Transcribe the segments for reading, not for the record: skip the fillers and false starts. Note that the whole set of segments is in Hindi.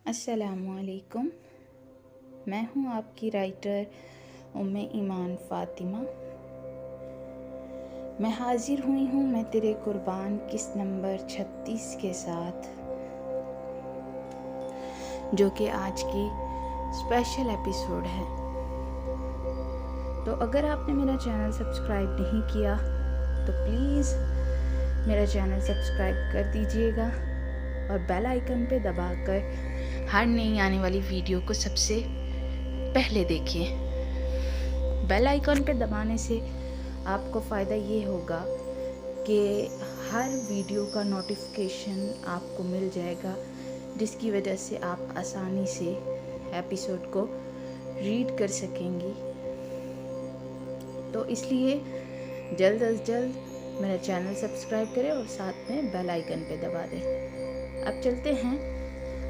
अस्सलामुअलैकुम। मैं हूँ आपकी राइटर उम्मे ईमान फ़ातिमा। मैं हाजिर हुई हूँ मैं तेरे कुर्बान किस्त नंबर 36 के साथ, जो कि आज की स्पेशल एपिसोड है। तो अगर आपने मेरा चैनल सब्सक्राइब नहीं किया तो प्लीज़ मेरा चैनल सब्सक्राइब कर दीजिएगा और बेल आइकन पे दबाकर हर नई आने वाली वीडियो को सबसे पहले देखिए। बेल आइकन पे दबाने से आपको फ़ायदा ये होगा कि हर वीडियो का नोटिफिकेशन आपको मिल जाएगा, जिसकी वजह से आप आसानी से एपिसोड को रीड कर सकेंगी। तो इसलिए जल्द अज जल्द मेरा चैनल सब्सक्राइब करें और साथ में बेल आइकन पे दबा दें। अब चलते हैं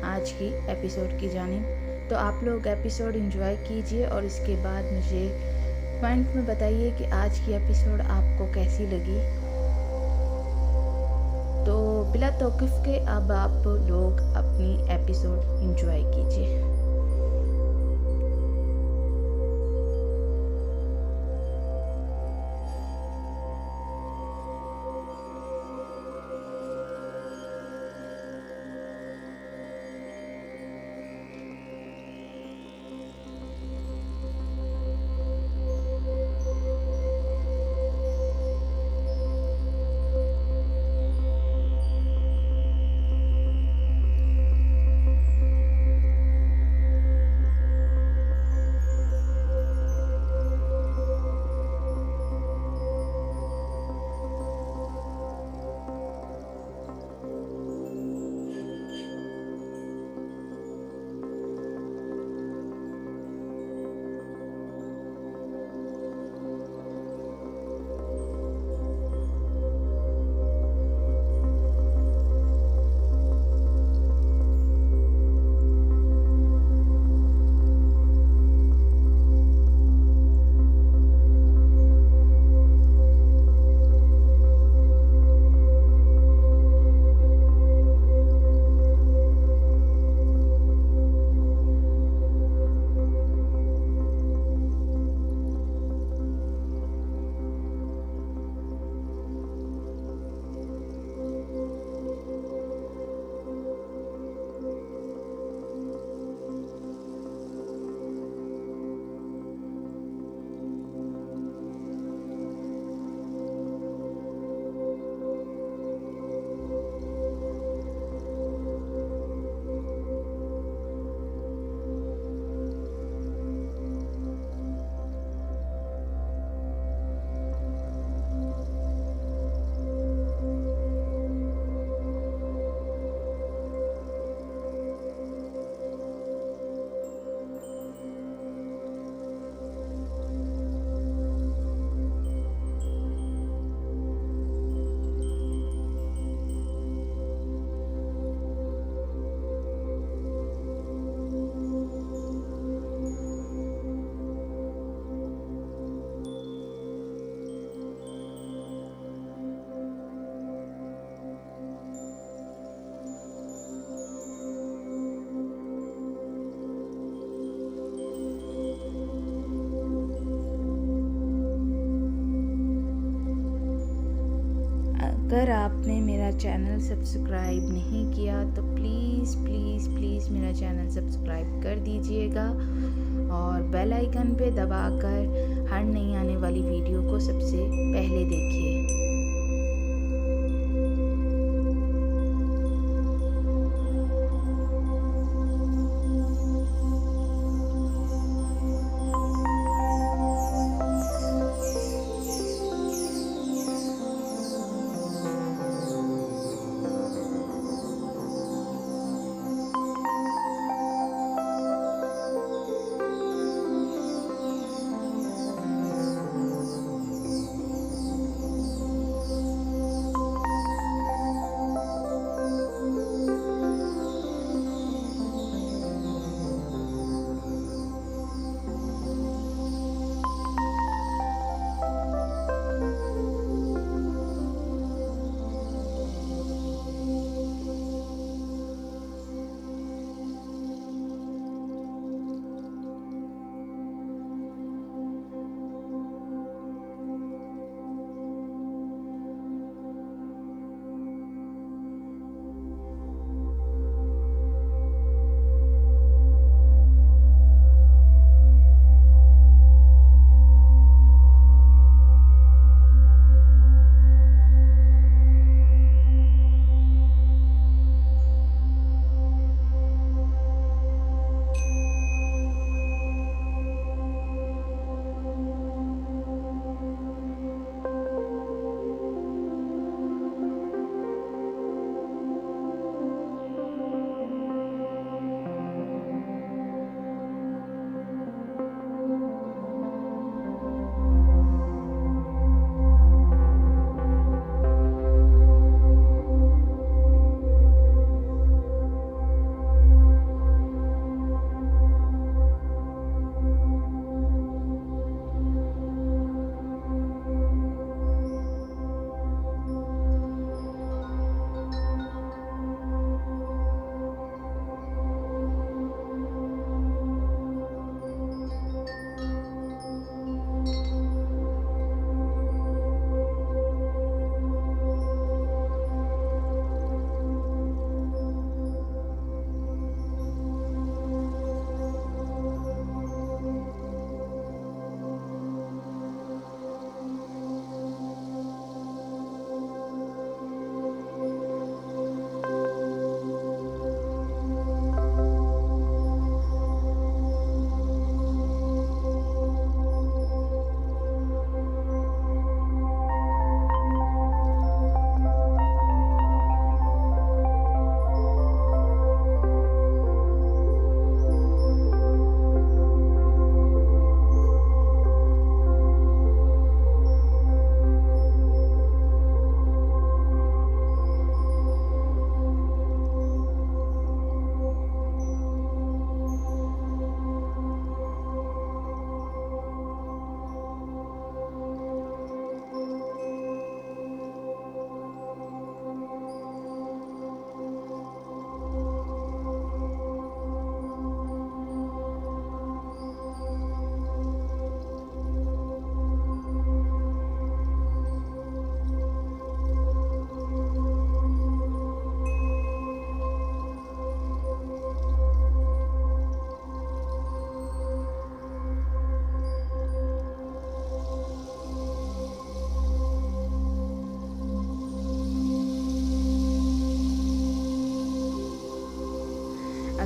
आज की एपिसोड की जानिब। तो आप लोग एपिसोड एंजॉय कीजिए और इसके बाद मुझे कमेंट में बताइए कि आज की एपिसोड आपको कैसी लगी। तो बिला तौक़ुफ़ के अब आप लोग अपनी एपिसोड एंजॉय कीजिए। अगर आपने मेरा चैनल सब्सक्राइब नहीं किया तो प्लीज़ प्लीज़ प्लीज़ मेरा चैनल सब्सक्राइब कर दीजिएगा और बेल आइकन पे दबाकर हर नई आने वाली वीडियो को सबसे पहले देखिए।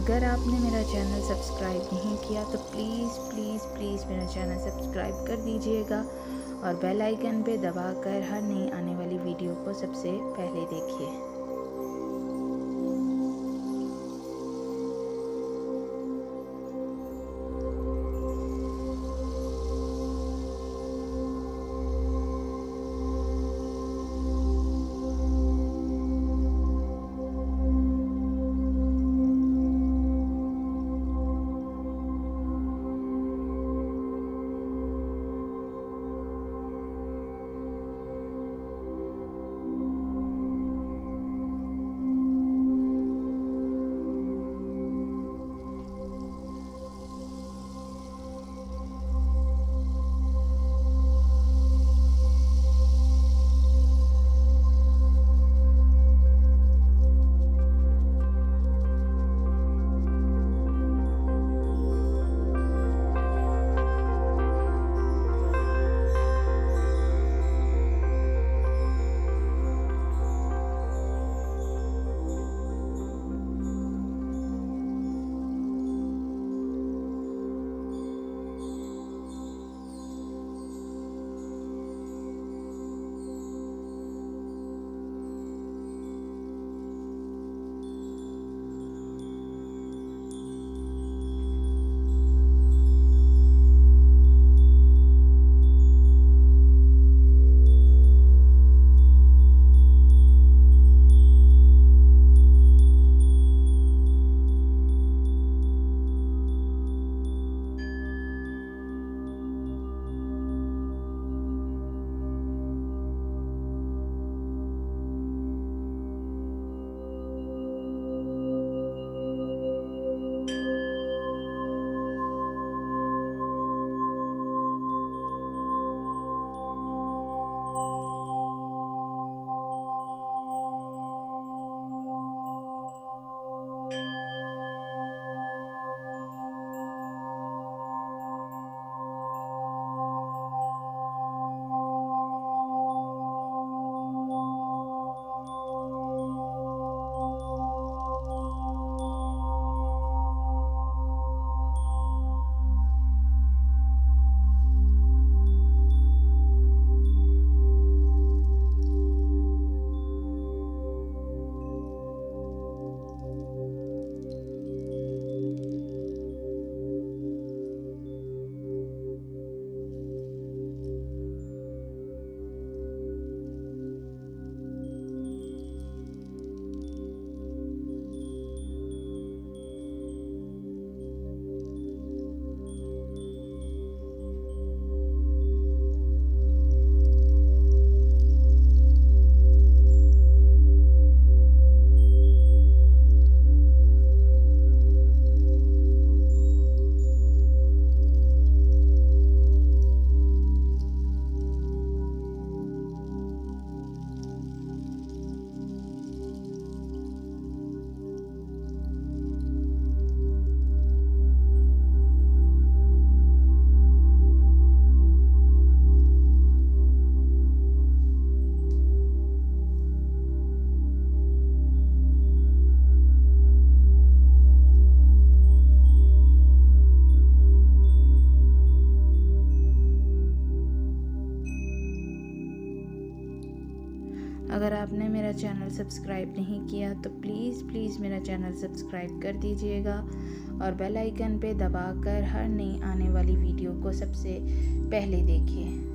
अगर आपने मेरा चैनल सब्सक्राइब नहीं किया तो प्लीज़ प्लीज़ प्लीज़ मेरा चैनल सब्सक्राइब कर दीजिएगा और बेल आइकन पे दबाकर हर नई आने वाली वीडियो को सबसे पहले देखिए। अगर आपने मेरा चैनल सब्सक्राइब नहीं किया तो प्लीज़ प्लीज़ मेरा चैनल सब्सक्राइब कर दीजिएगा और बेल आइकन पे दबाकर हर नई आने वाली वीडियो को सबसे पहले देखिए।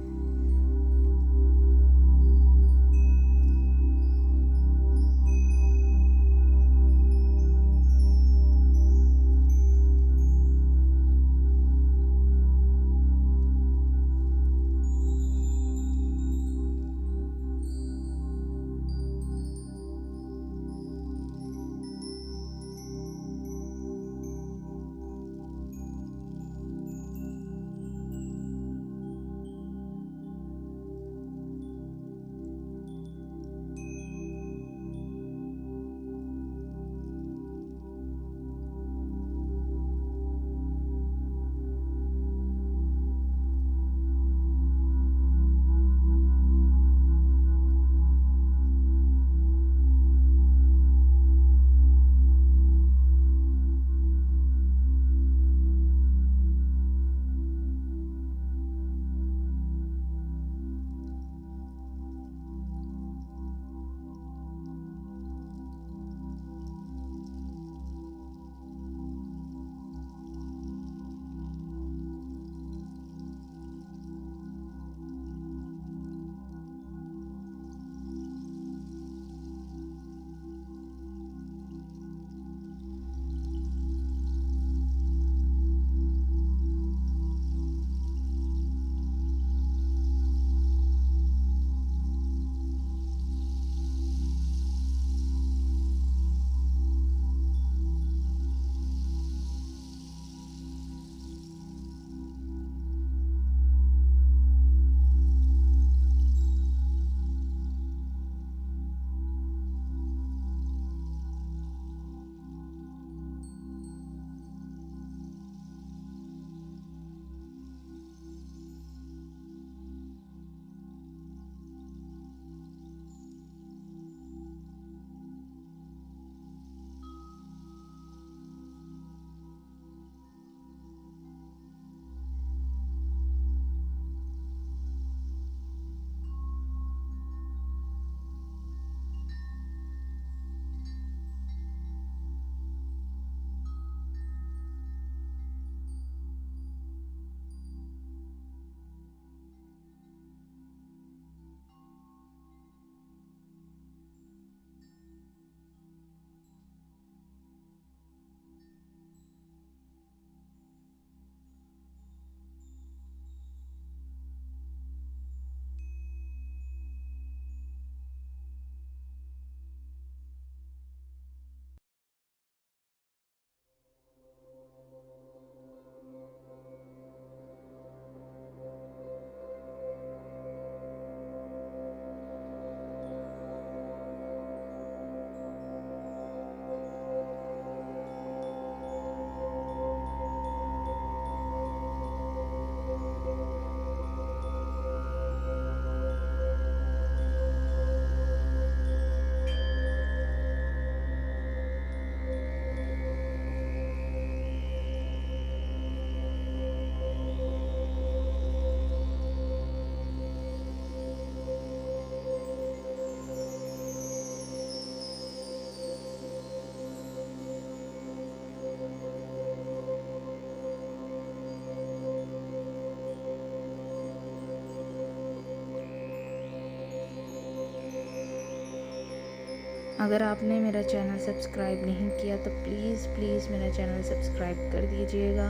अगर आपने मेरा चैनल सब्सक्राइब नहीं किया तो प्लीज़ प्लीज़ मेरा चैनल सब्सक्राइब कर दीजिएगा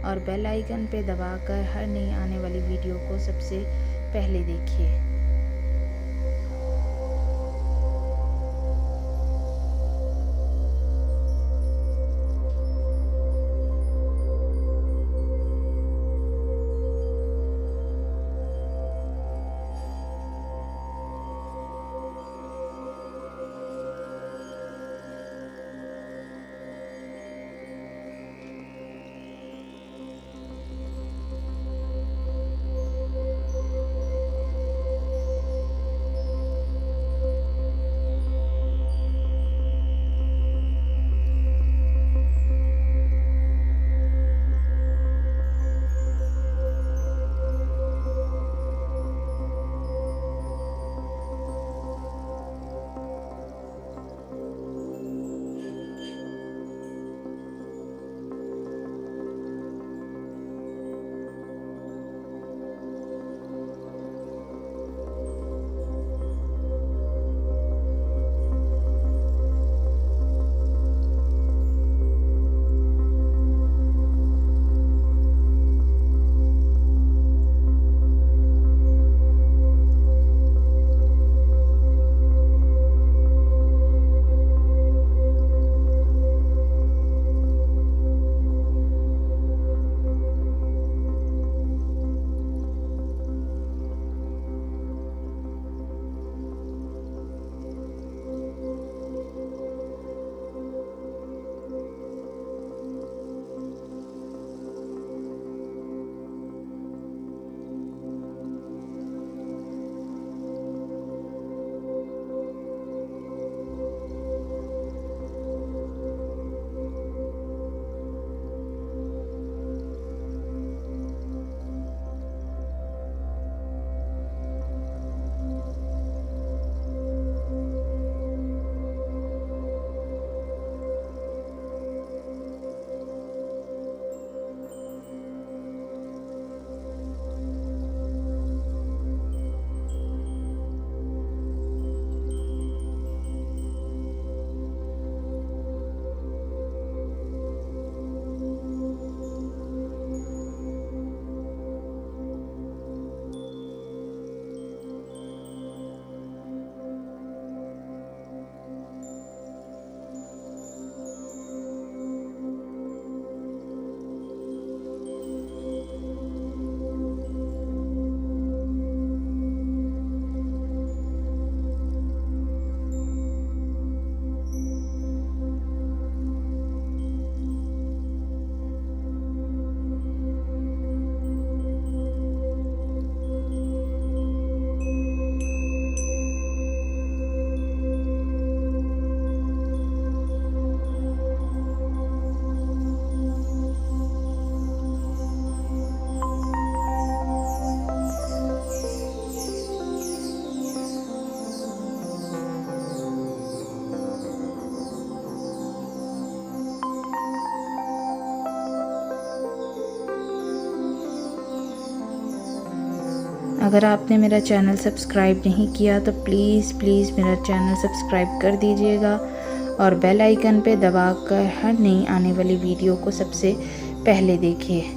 और बेल आइकन पे दबाकर हर नई आने वाली वीडियो को सबसे पहले देखिए। अगर आपने मेरा चैनल सब्सक्राइब नहीं किया तो प्लीज़ प्लीज़ मेरा चैनल सब्सक्राइब कर दीजिएगा और बेल आइकन पे दबाकर हर नई आने वाली वीडियो को सबसे पहले देखिए।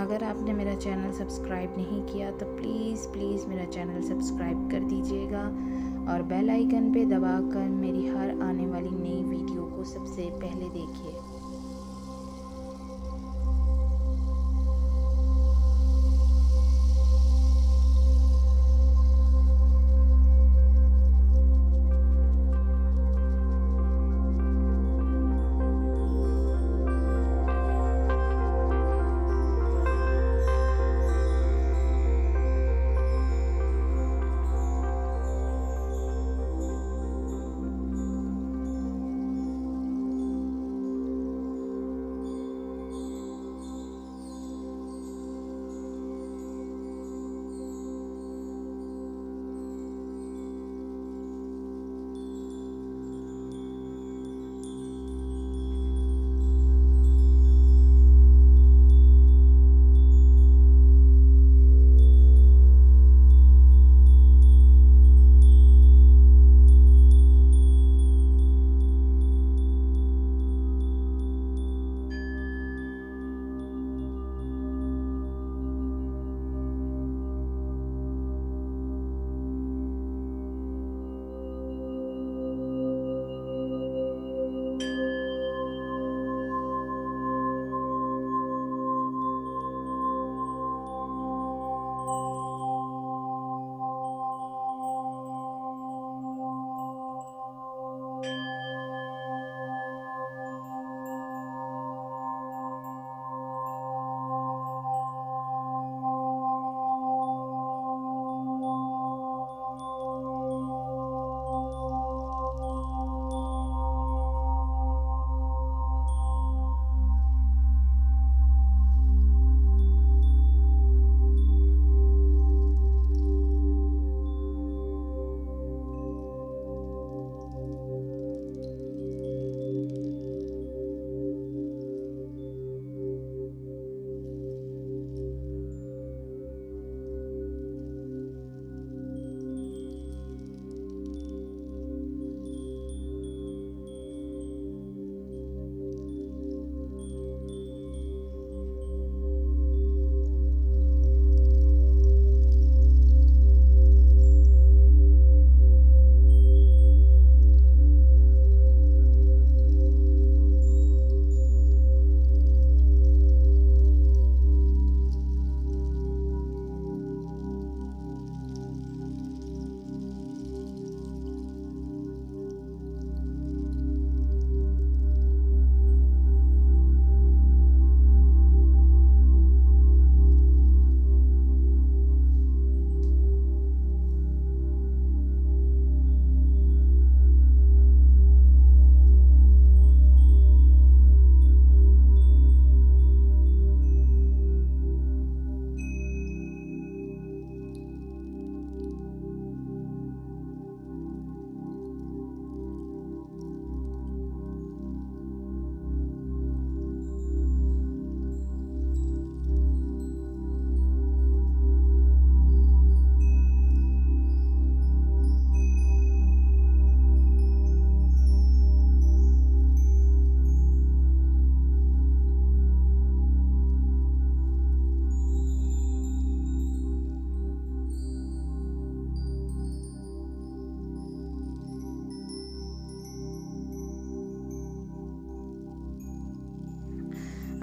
अगर आपने मेरा चैनल सब्सक्राइब नहीं किया तो प्लीज़ प्लीज़ मेरा चैनल सब्सक्राइब कर दीजिएगा और बेल आइकन पे दबाकर मेरी हर आने वाली नई वीडियो को सबसे पहले देखिए।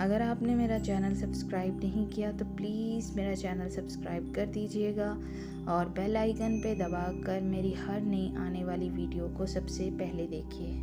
अगर आपने मेरा चैनल सब्सक्राइब नहीं किया तो प्लीज़ मेरा चैनल सब्सक्राइब कर दीजिएगा और बेल आइकन पे दबाकर मेरी हर नई आने वाली वीडियो को सबसे पहले देखिए।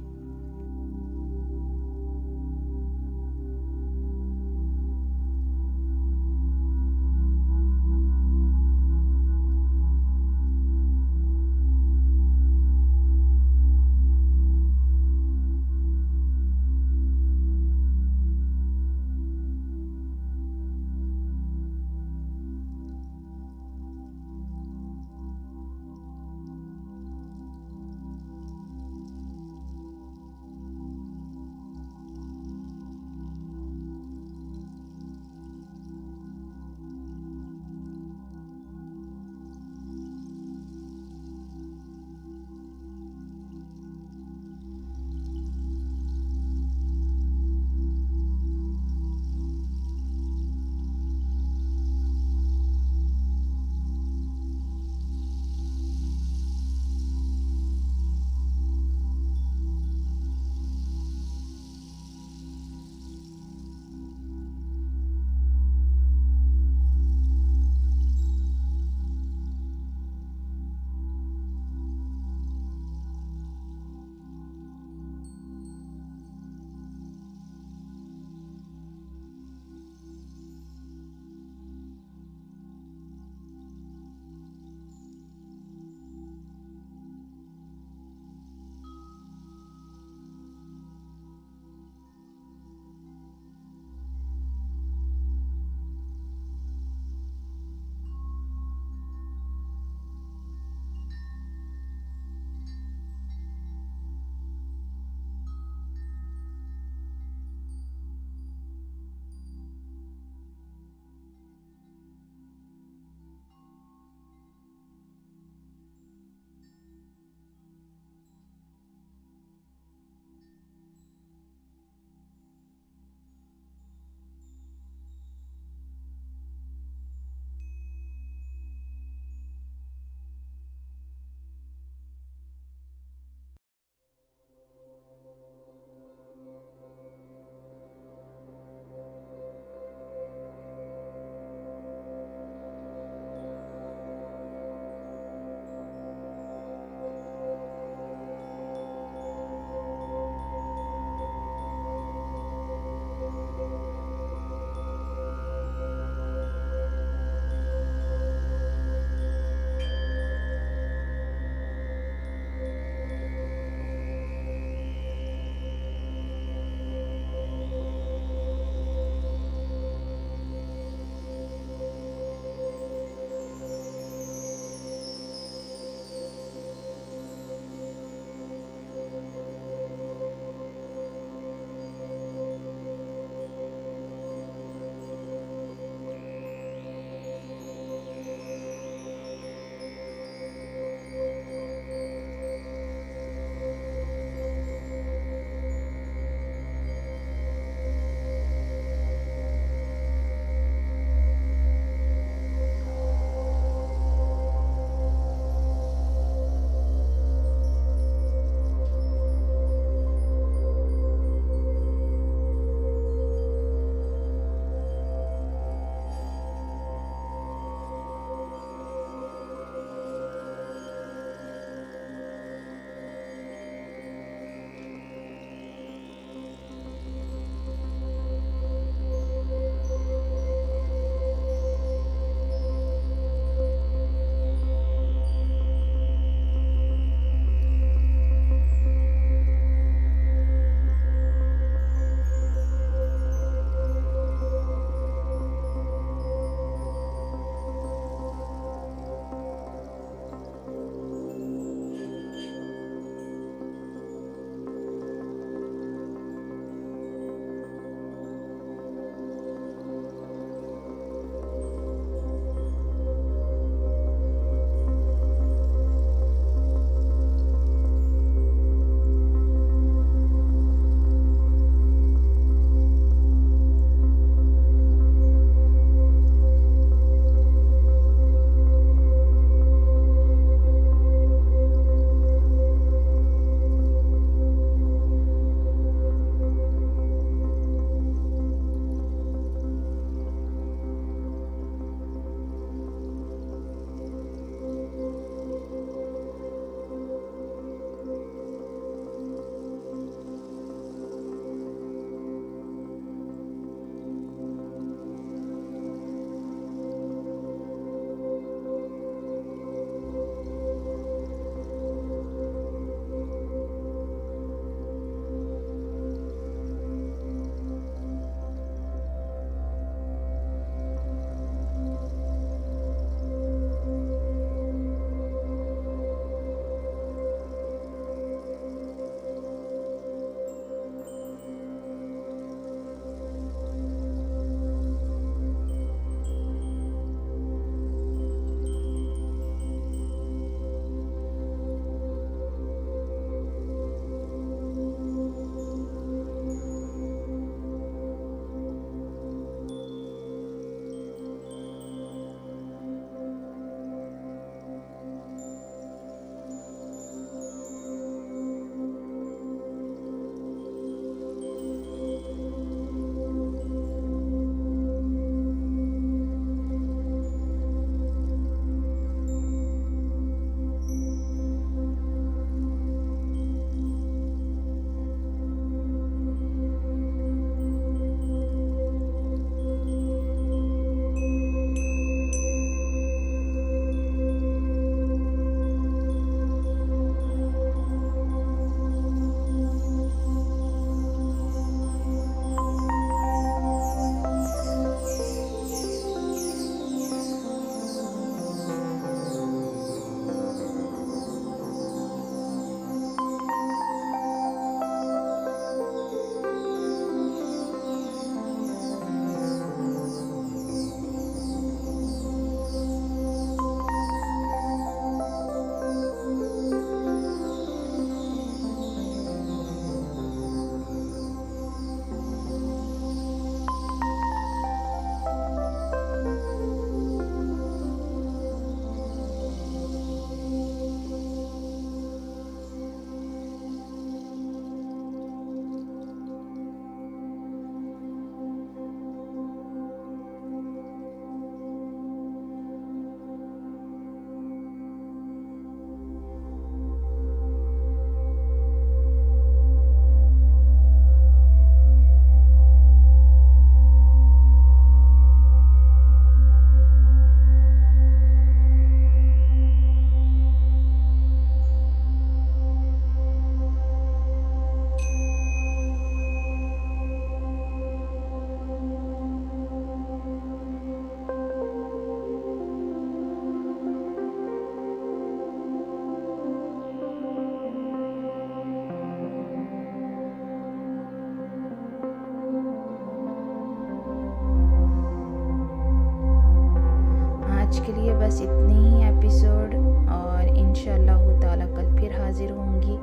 बस इतने ही एपिसोड, और इंशाअल्लाह ताला कल फिर हाज़िर होंगी।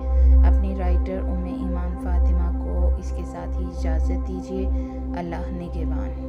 अपनी राइटर उम्मे ईमान फ़ातिमा को इसके साथ ही इजाज़त दीजिए। अल्लाह निगहबान।